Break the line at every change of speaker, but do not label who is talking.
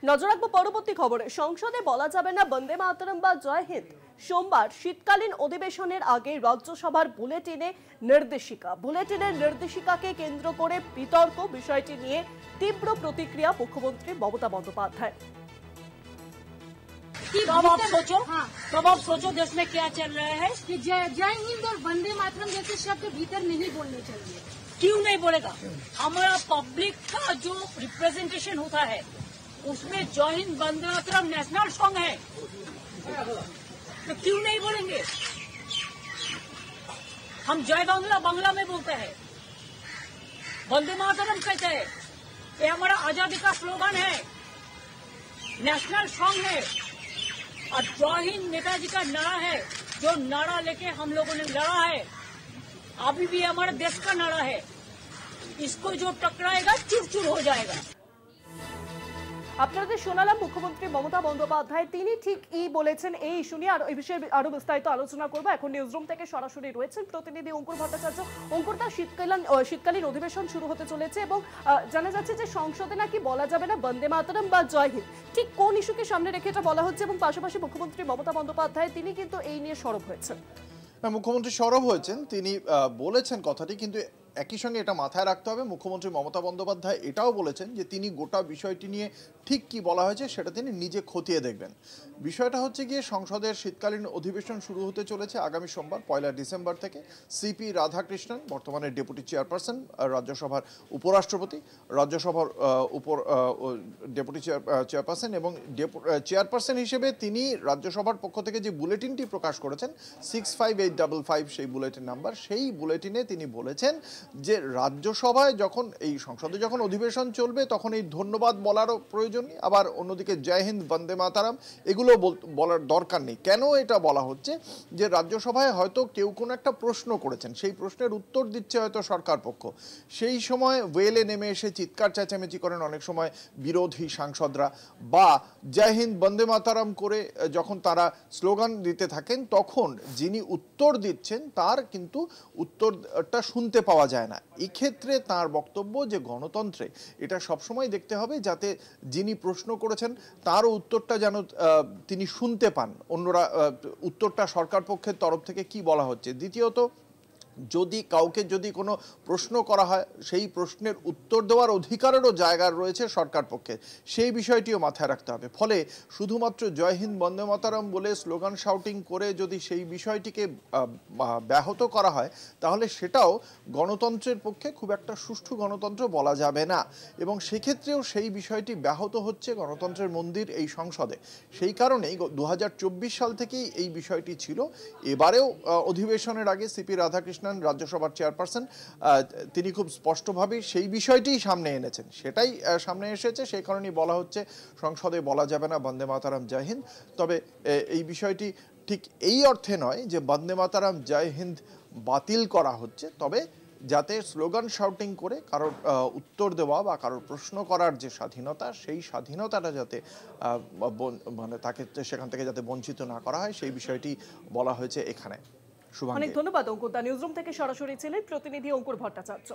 নজর রাখবো পরবর্তী খবরে। সংসদে বলা যাবে না বন্দে মাতরম বা জয় হিন্দ। সোমবার শীতকালীন অধিবেশনের আগে রাজ্যসভার বুলেটিনের নির্দেশিকাকে কেন্দ্র করে বিতর্ক। বিষয়টি নিয়ে তীব্র প্রতিক্রিয়া মুখ্যমন্ত্রী মমতা বন্দ্যোপাধ্যায়।
तब आप सोचो देश में क्या चल रहा है
कि जय हिंद और वंदे मातरम जैसे शब्द भीतर नहीं बोलने चाहिए।
क्यों नहीं बोलेगा? हमारा पब्लिक का जो रिप्रेजेंटेशन होता है उसमें जय हिंद वंदे मातरम नेशनल सॉन्ग है, तो क्यों नहीं बोलेंगे? हम जय बांग्ला बांग्ला में बोलते हैं, वंदे मातरम कहते हैं, ये हमारा आजादी का स्लोगन है, नेशनल सॉन्ग है। और जय हिंद नेताजी का नारा है, जो नारा लेके हम लोगों ने लड़ा है, अभी भी हमारे देश का नारा है। इसको जो टकराएगा चूर चूर हो जाएगा।
আপনাদের শোনালাম মুখ্যমন্ত্রী মমতা বন্দ্যোপাধ্যায়, তিনি ঠিক বলেছেন এই ইস্যু নিয়ে। আর এই বিষয়ে আরো বিস্তারিত আলোচনা করবো। এখন নিউজরুম থেকে সরাসরি রয়েছেন প্রতিনিধি অঙ্কুর ভট্টাচার্য। অঙ্কুর, তার শীতকালীন অধিবেশন শুরু হতে চলেছে এবং জানা যাচ্ছে যে সংসদে নাকি বলা যাবে না বন্দে মাতরম বা জয় হিন্দ। ঠিক কোন ইস্যুকে সামনে রেখে এটা বলা হচ্ছে? এবং পাশাপাশি মুখ্যমন্ত্রী মমতা বন্দ্যোপাধ্যায় তিনি কিন্তু এই নিয়ে সরব হয়েছেন।
মুখ্যমন্ত্রী সরব হয়েছেন, তিনি বলেছেন কথাটি, কিন্তু একই সঙ্গে এটা মাথায় রাখতে হবে মুখ্যমন্ত্রী মমতা বন্দ্যোপাধ্যায় এটাও বলেছেন যে তিনি গোটা বিষয়টি নিয়ে ঠিক কি বলা হয়েছে সেটা তিনি নিজে খতিয়ে দেখবেন। বিষয়টা হচ্ছে গিয়ে সংসদের শীতকালীন অধিবেশন শুরু হতে চলেছে আগামী সোমবার 1 ডিসেম্বর থেকে। সিপি রাধাকৃষ্ণন, বর্তমানে ডেপুটি চেয়ারপারসন, রাজ্যসভার উপরাষ্ট্রপতি, রাজ্যসভার ডেপুটি চেয়ারপারসন এবং চেয়ারপারসন হিসেবে তিনি রাজ্যসভার পক্ষ থেকে যে বুলেটিনটি প্রকাশ করেছেন 65855 সেই বুলেটিন নাম্বার, সেই বুলেটিনে তিনি বলেছেন যে রাজ্যসভায় যখন এই সংসদে যখন অধিবেশন চলবে তখন এই ধন্যবাদ বলারও প্রয়োজন নেই, আবার অন্যদিকে জয় হিন্দ বন্দে মাতারাম এগুলো বলার দরকার নেই। কেন এটা বলা হচ্ছে? যে রাজ্যসভায় হয়তো কেউ কোনো একটা প্রশ্ন করেছেন, সেই প্রশ্নের উত্তর দিচ্ছে হয়তো সরকার পক্ষ, সেই সময় ওয়েলে নেমে এসে চিৎকার চেঁচামেচি করেন অনেক সময় বিরোধী সাংসদরা, বা জয় হিন্দ বন্দে মাতারাম করে যখন তারা স্লোগান দিতে থাকেন তখন যিনি উত্তর দিচ্ছেন তার কিন্তু উত্তরটা শুনতে পাওয়া যায় না। এক্ষেত্রে তার বক্তব্য যে গণতন্ত্রে এটা সবসময় দেখতে হবে যাতে যিনি প্রশ্ন করেছেন তারও উত্তরটা যেন তিনি শুনতে পান, অন্যরা উত্তরটা সরকার পক্ষের তরফ থেকে কি বলা হচ্ছে। দ্বিতীয়ত, যদি কাউকে যদি কোনো প্রশ্ন করা হয় সেই প্রশ্নের উত্তর দেওয়ার অধিকারেরও জায়গা রয়েছে সরকার পক্ষে, সেই বিষয়টিও মাথায় রাখতে হবে। ফলে শুধুমাত্র জয় হিন্দ বন্দে মাতরম বলে স্লোগান শাউটিং করে যদি সেই বিষয়টিকে ব্যাহত করা হয় তাহলে সেটাও গণতন্ত্রের পক্ষে খুব একটা সুষ্ঠু গণতন্ত্র বলা যাবে না, এবং সেক্ষেত্রেও সেই বিষয়টি ব্যাহত হচ্ছে গণতন্ত্রের মন্দির এই সংসদে। সেই কারণেই 2024 সাল থেকেই এই বিষয়টি ছিল। এবারেও অধিবেশনের আগে সিপি রাধাকৃষ্ণন, রাজ্যসভার চেয়ারপারসন, তিনি খুব স্পষ্টভাবে সেই বিষয়টিই সামনে এনেছেন, সেটাই সামনে এসেছে। সেই কারণেই বলা হচ্ছে সংসদে বলা যাবে না বন্দে মাতারাম জয় হিন্দ। তবে এই বিষয়টি ঠিক এই অর্থে নয় যে বন্দে মাতারাম জয় হিন্দ বাতিল করা হচ্ছে, তবে যাতে স্লোগান শাউটিং করে কারোর উত্তর দেওয়া বা কারোর প্রশ্ন করার যে স্বাধীনতা, সেই স্বাধীনতাটা যাতে মানে তাকে সেখান থেকে যাতে বঞ্চিত না করা হয় সেই বিষয়টি বলা হয়েছে এখানে।
অনেক ধন্যবাদ অঙ্কুর। নিউজরুম থেকে সরাসরি ছিলেন প্রতিনিধি অঙ্কুর ভট্টাচার্য।